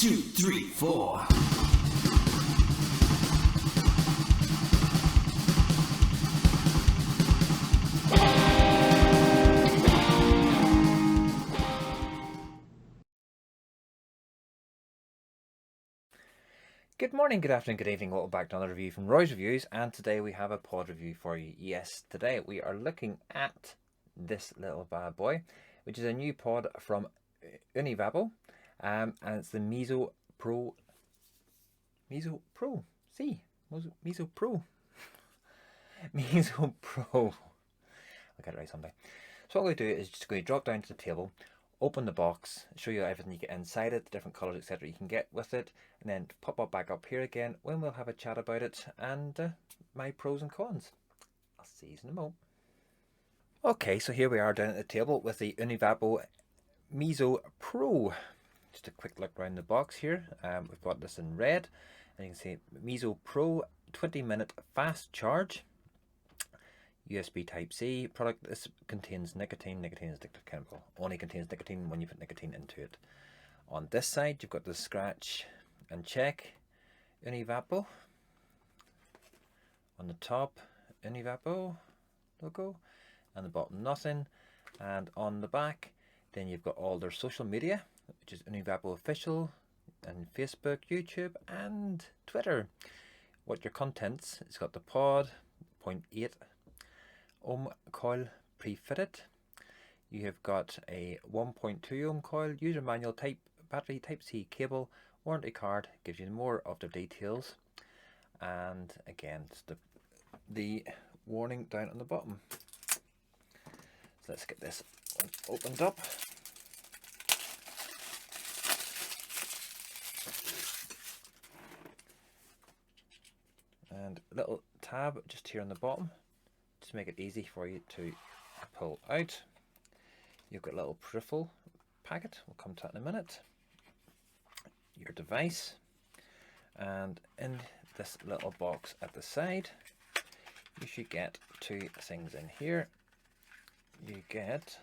2, 3, 4. Good morning, good afternoon, good evening. Welcome back to another review from Roy's Reviews, and today we have a pod review for you. Yes, today we are looking at this little bad boy, which is a new pod from Univapo, and it's the MISO Pro. MISO Pro. See, MISO Pro. MISO Pro. I'll get it right someday. So what we're going to do is just going to drop down to the table, open the box, show you everything you get inside it, the different colours, etc. you can get with it, and then pop up back up here again when we'll have a chat about it and my pros and cons. I'll see you in a moment. Okay, so here we are down at the table with the Univapo MISO Pro. Just a quick look around the box here. We've got this in red, and you can see MISO Pro 20-minute fast charge. USB Type-C product. This contains nicotine. Nicotine is an addictive chemical. Only contains nicotine when you put nicotine into it. On this side, you've got the scratch and check Univapo. On the top, Univapo logo. And the bottom, nothing. And on the back, then you've got all their social media, which is Univapo Official, and Facebook, YouTube, and Twitter. What your contents? It's got the pod, 0.8 ohm coil pre-fitted. You have got a 1.2 ohm coil, user manual type, battery Type-C cable, warranty card, gives you more of the details, and again it's the warning down on the bottom. So let's get this one opened up. And a little tab just here on the bottom to make it easy for you to pull out. You've got a little peripheral packet, we'll come to that in a minute. Your device, and in this little box at the side you should get two things in here. You get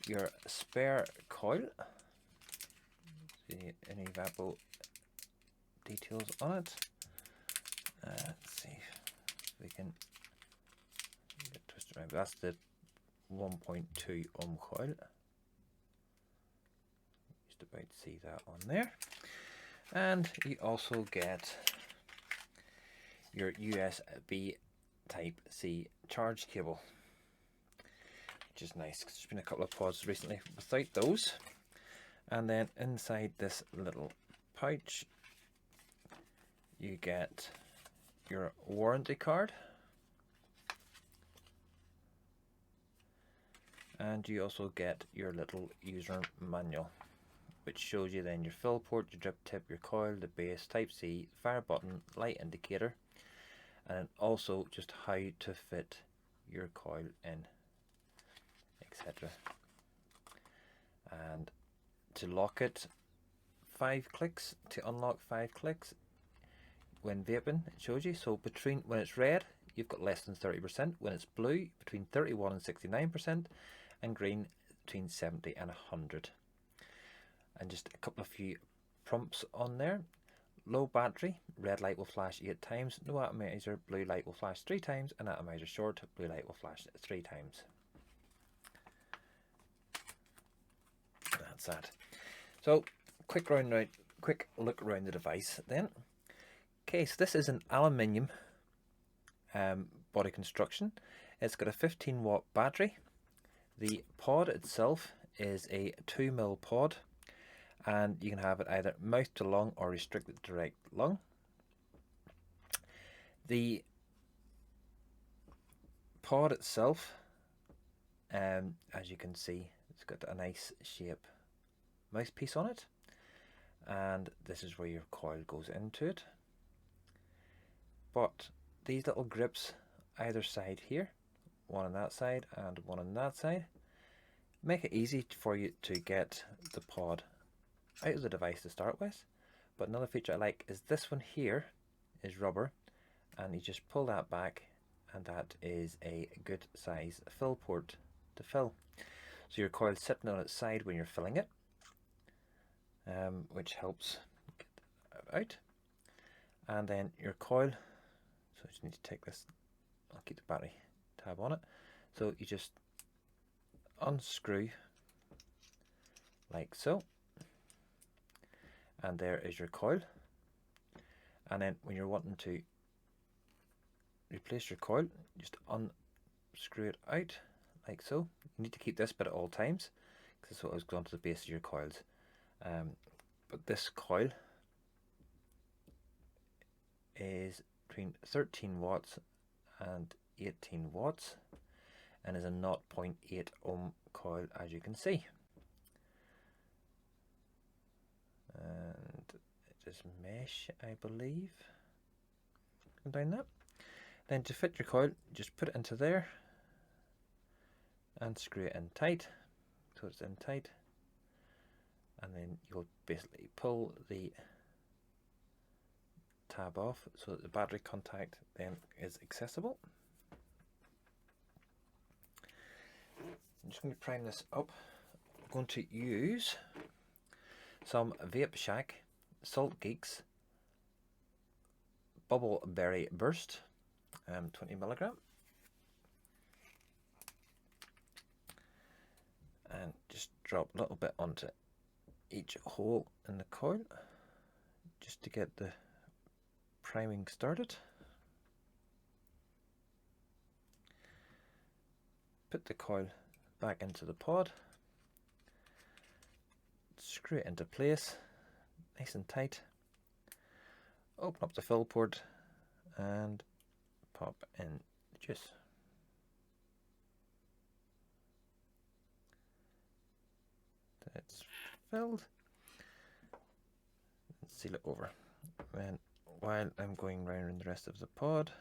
your spare coil, the Univapo details on it. Let's see if we can get twisted around. That's the 1.2 ohm coil. Just about to see that on there. And you also get your USB Type-C charge cable, which is nice because there's been a couple of pods recently without those. And then inside this little pouch you get your warranty card, and you also get your little user manual, which shows you then your fill port, your drip tip, your coil, the base, Type-C, fire button, light indicator, and also just how to fit your coil in, etc. And to lock it, 5 clicks. To unlock, 5 clicks. When vaping, it shows you. So between when it's red, you've got less than 30%. When it's blue, between 31 and 69%, and green between 70 and 100. And just a couple of few prompts on there. Low battery, red light will flash 8 times. No atomizer, blue light will flash 3 times, and atomizer short, blue light will flash 3 times. That's that. So quick look around the device then. Okay, so this is an aluminium body construction. It's got a 15-watt battery. The pod itself is a 2mm pod, and you can have it either mouth to lung or restricted direct lung. The pod itself, as you can see, it's got a nice shape mouthpiece on it, and this is where your coil goes into it. But these little grips either side here, one on that side and one on that side, make it easy for you to get the pod out of the device to start with. But another feature I like is this one here is rubber, and you just pull that back, and that is a good size fill port to fill. So your coil's sitting on its side when you're filling it, which helps get it out. And then your coil, so I just need to take this, I'll keep the battery tab on it. So you just unscrew like so, and there is your coil. And then when you're wanting to replace your coil, just unscrew it out like so. You need to keep this bit at all times because this is what goes onto the base of your coils. But this coil is between 13 watts and 18 watts and is a 0.8 ohm coil, as you can see. And it is mesh, I believe. Go down that. Then to fit your coil, just put it into there and screw it in tight, so it's in tight, and then you'll basically pull the tab off so that the battery contact then is accessible. I'm just going to prime this up. I'm going to use some Vape Shack Salt Geeks Bubble Berry Burst, 20 milligram, and just drop a little bit onto each hole in the coil just to get the priming started. Put the coil back into the pod, screw it into place nice and tight, open up the fill port and pop in the juice. It's filled, and seal it over. And while I'm going round the rest of the pod,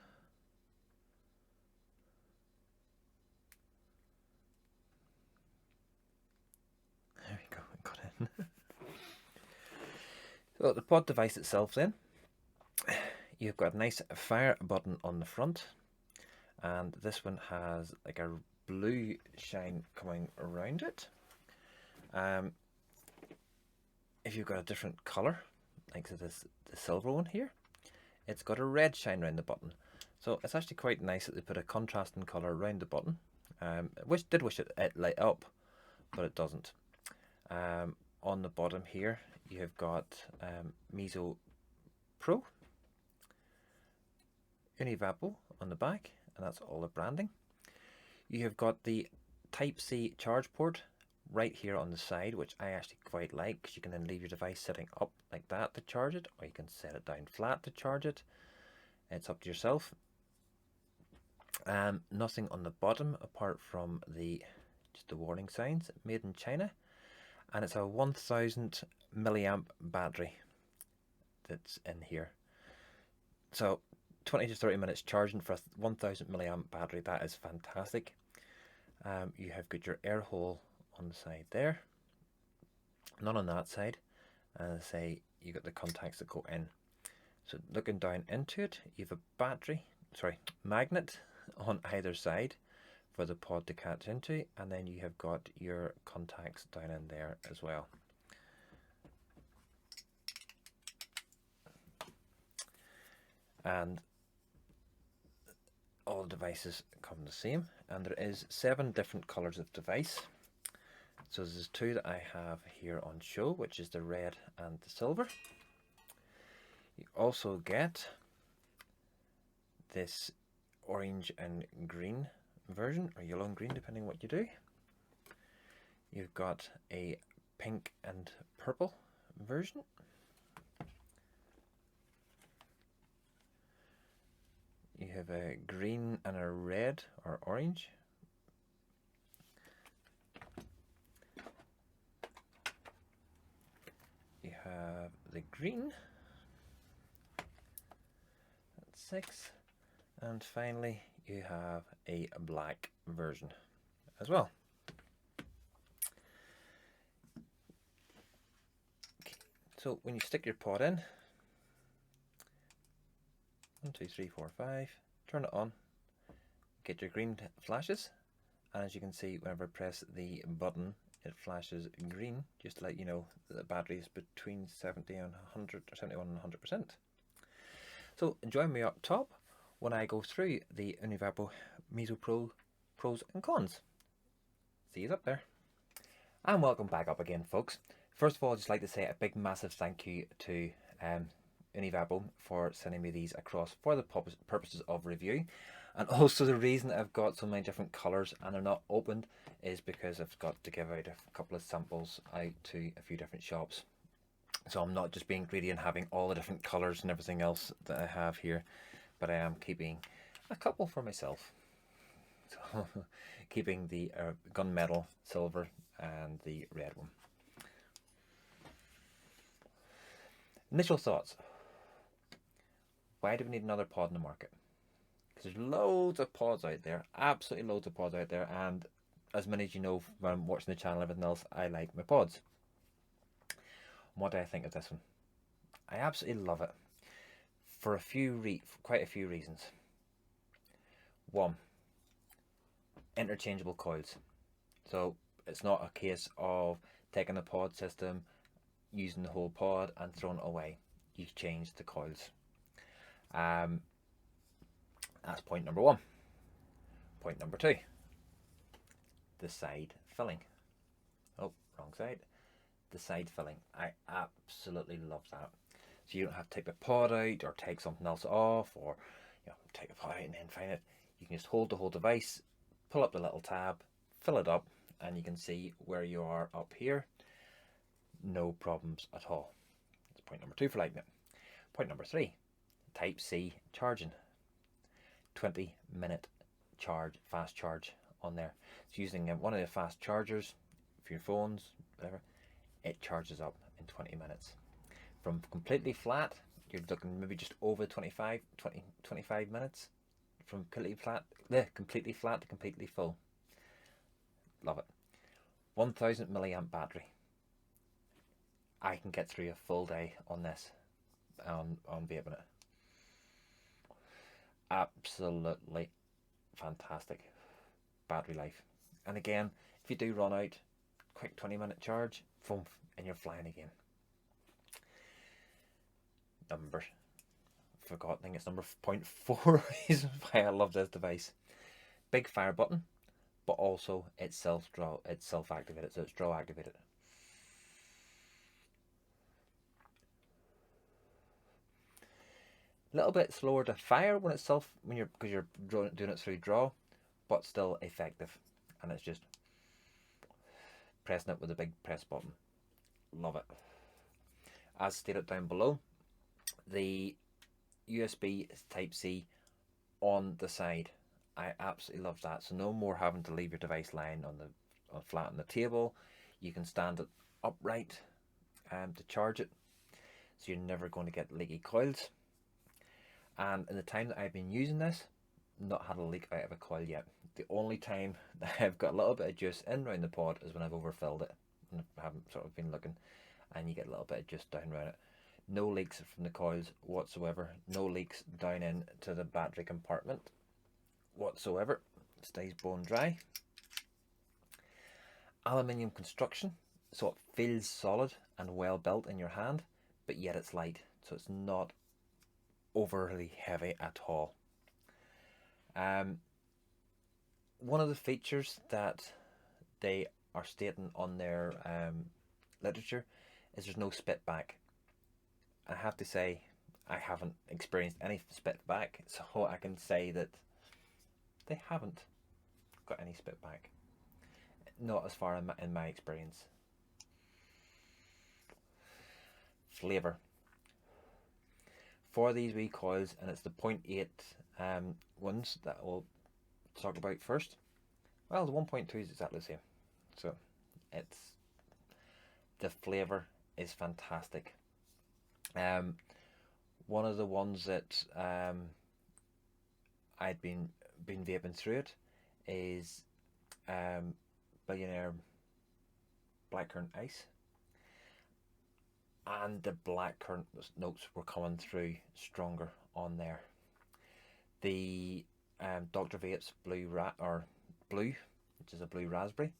there we go, it got in. So the pod device itself then, you've got a nice fire button on the front, and this one has like a blue shine coming around it. If you've got a different colour, like the silver one here, it's got a red shine around the button. So it's actually quite nice that they put a contrasting colour around the button. Wish it light up, but it doesn't. On the bottom here, you have got MISO Pro, Univapo on the back, and that's all the branding. You have got the Type-C charge port right here on the side, which I actually quite like, because you can then leave your device sitting up like that to charge it, or you can set it down flat to charge it. It's up to yourself. Nothing on the bottom apart from just the warning signs, made in China, and it's a 1000 milliamp battery that's in here. So 20 to 30 minutes charging for a 1000 milliamp battery, that is fantastic. You have got your air hole on the side there, none on that side, and as I say, you got the contacts that go in. So looking down into it, you have a magnet on either side for the pod to catch into, and then you have got your contacts down in there as well. And all devices come the same, and there is 7 different colors of device. So there's 2 that I have here on show, which is the red and the silver. You also get this orange and green version, or yellow and green depending what you do. You've got a pink and purple version. You have a green and a red or orange. You have the green. That's 6. And finally you have a black version as well. Okay. So when you stick your pod in, 1, 2, 3, 4, 5, turn it on, get your green flashes, and as you can see, whenever I press the button, it flashes green, just to let you know that the battery is between 70 and 100, or 71 and 100%. So join me up top when I go through the Univapo MISO Pro pros and cons. See you up there. And welcome back up again, folks. First of all, I'd just like to say a big massive thank you to Univapo for sending me these across for the purposes of review. And also the reason I've got so many different colours and they're not opened is because I've got to give out a couple of samples out to a few different shops. So I'm not just being greedy and having all the different colours and everything else that I have here, but I am keeping a couple for myself. So keeping the gunmetal silver and the red one. Initial thoughts. Why do we need another pod in the market? Because there's loads of pods out there, absolutely loads of pods out there, and as many as you know from watching the channel and everything else, I like my pods. What do I think of this one? I absolutely love it for quite a few reasons. One, interchangeable coils. So it's not a case of taking a pod system, using the whole pod and throwing it away. You change the coils. That's point number one. Point number two, the side filling. Oh, wrong side. The side filling. I absolutely love that. So you don't have to take the pod out or take something else off, or take a pod out and then find it. You can just hold the whole device, pull up the little tab, fill it up, and you can see where you are up here. No problems at all. That's point number two for lighting it. Point number three, Type C charging. 20-minute charge, fast charge on there. It's using one of the fast chargers for your phones, whatever. It charges up in 20 minutes. From completely flat, you're looking maybe just over 25 minutes. From completely flat to completely full. Love it. 1000 milliamp battery. I can get through a full day on this, on vaping it. Absolutely fantastic battery life. And again, if you do run out, quick 20-minute charge, boom, and you're flying again. Number, I think it's number 0.4 reason why I love this device. Big fire button, but also it's self-activated, so it's draw activated. A little bit slower to fire when it's because you're doing it through draw, but still effective. And it's just pressing it with a big press button. Love it. As stated down below, the USB Type C on the side. I absolutely love that. So no more having to leave your device lying flat on the table. You can stand it upright to charge it, so you're never going to get leaky coils. And in the time that I've been using this, not had a leak out of a coil yet. The only time that I've got a little bit of juice in around the pod is when I've overfilled it and I haven't sort of been looking, and you get a little bit of juice down around it. No leaks from the coils whatsoever. No leaks down into the battery compartment whatsoever. It stays bone dry. Aluminium construction, so it feels solid and well built in your hand, but yet it's light, so it's not overly heavy at all. One of the features that they are stating on their literature is there's no spit back. I have to say I haven't experienced any spit back, so I can say that they haven't got any spit back. Not as far in my experience. Flavour. For these wee coils, and it's the 0.8 ones that we'll talk about first. Well, the 1.2 is exactly the same. So the flavour is fantastic. One of the ones that I'd been vaping through it is Billionaire Blackcurrant Ice, and the blackcurrant notes were coming through stronger on there. The Dr. Vape's Blue which is a blue raspberry,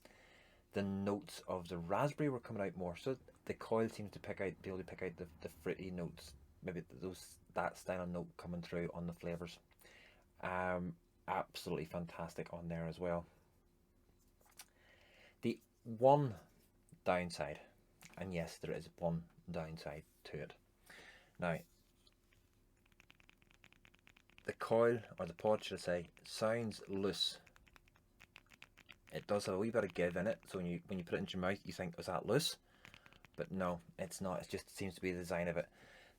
the notes of the raspberry were coming out more. So the coil seems to be able to pick out the fruity notes, maybe that style of note coming through on the flavors. Absolutely fantastic on there as well. The one downside, and yes, there is one downside to it. Now, the coil, or the pod should I say, sounds loose. It does have a wee bit of give in it, so when you put it into your mouth, you think, is that loose? But no, it's not. It just seems to be the design of it.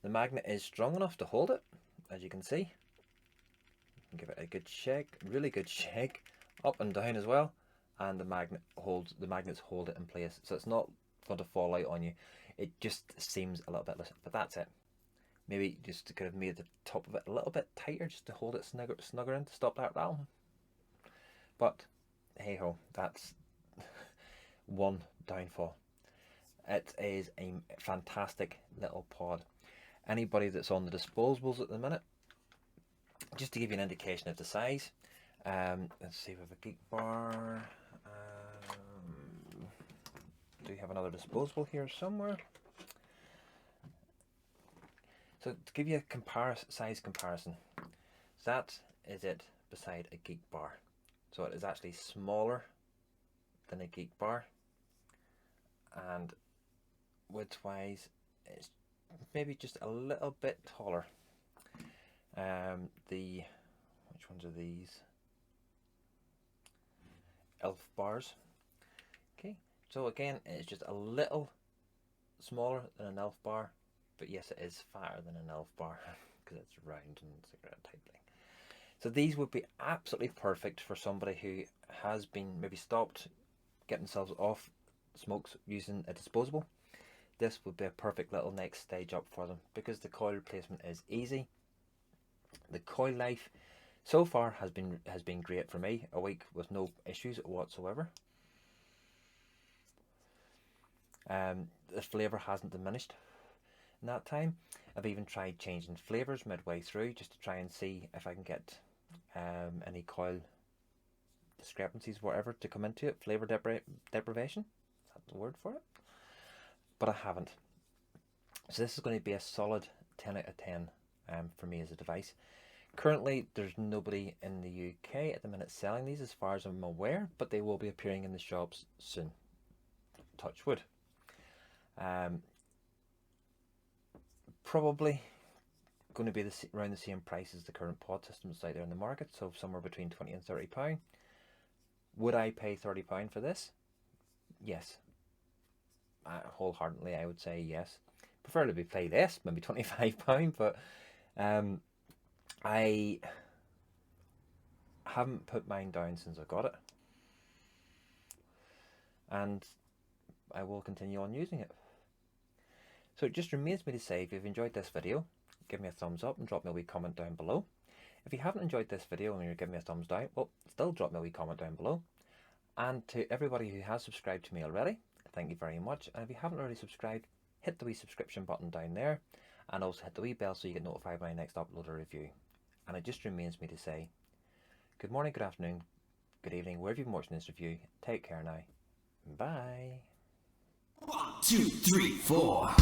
The magnet is strong enough to hold it, as you can see. You can give it a good shake, really good shake, up and down as well, and the magnets hold it in place, so it's not going to fall out on you. It just seems a little bit loose, but that's it. Maybe just to kind of make the top of it a little bit tighter, just to hold it snugger in to stop that rattle. But hey ho, that's one downfall. It is a fantastic little pod. Anybody that's on the disposables at the minute, just to give you an indication of the size, let's see, we have a Geek Bar. Do we have another disposable here somewhere? So to give you a size comparison, that is it beside a Geek Bar. So it is actually smaller than a Geek Bar, and width-wise, it's maybe just a little bit taller. Which ones are these? Elf bars. Okay, so again, it's just a little smaller than an Elf bar, but yes, it is fatter than an Elf bar because it's round and cigarette type thing. So these would be absolutely perfect for somebody who has been maybe stopped getting themselves off smokes using a disposable. This would be a perfect little next stage up for them because the coil replacement is easy. The coil life so far has been great for me. A week with no issues whatsoever. The flavour hasn't diminished in that time. I've even tried changing flavours midway through just to try and see if I can get any coil discrepancies, whatever, to come into it. Flavour deprivation, is that the word for it? But I haven't. So this is going to be a solid 10 out of 10 for me as a device. Currently, there's nobody in the UK at the minute selling these as far as I'm aware, but they will be appearing in the shops soon. Touch wood. Probably going to be around the same price as the current pod systems out there in the market, so somewhere between £20 and £30. Would I pay £30 for this? Yes. Wholeheartedly, I would say yes. Preferably pay less, maybe £25, but I haven't put mine down since I got it, and I will continue on using it. So it just remains me to say, if you've enjoyed this video, give me a thumbs up and drop me a wee comment down below. If you haven't enjoyed this video and you're giving me a thumbs down, well, still drop me a wee comment down below. And to everybody who has subscribed to me already, thank you very much. And if you haven't already subscribed, hit the wee subscription button down there, and also hit the wee bell so you get notified when I next upload a review. And it just remains me to say, good morning, good afternoon, good evening, wherever you've been watching this review. Take care now. Bye. 1, 2, 3, 4.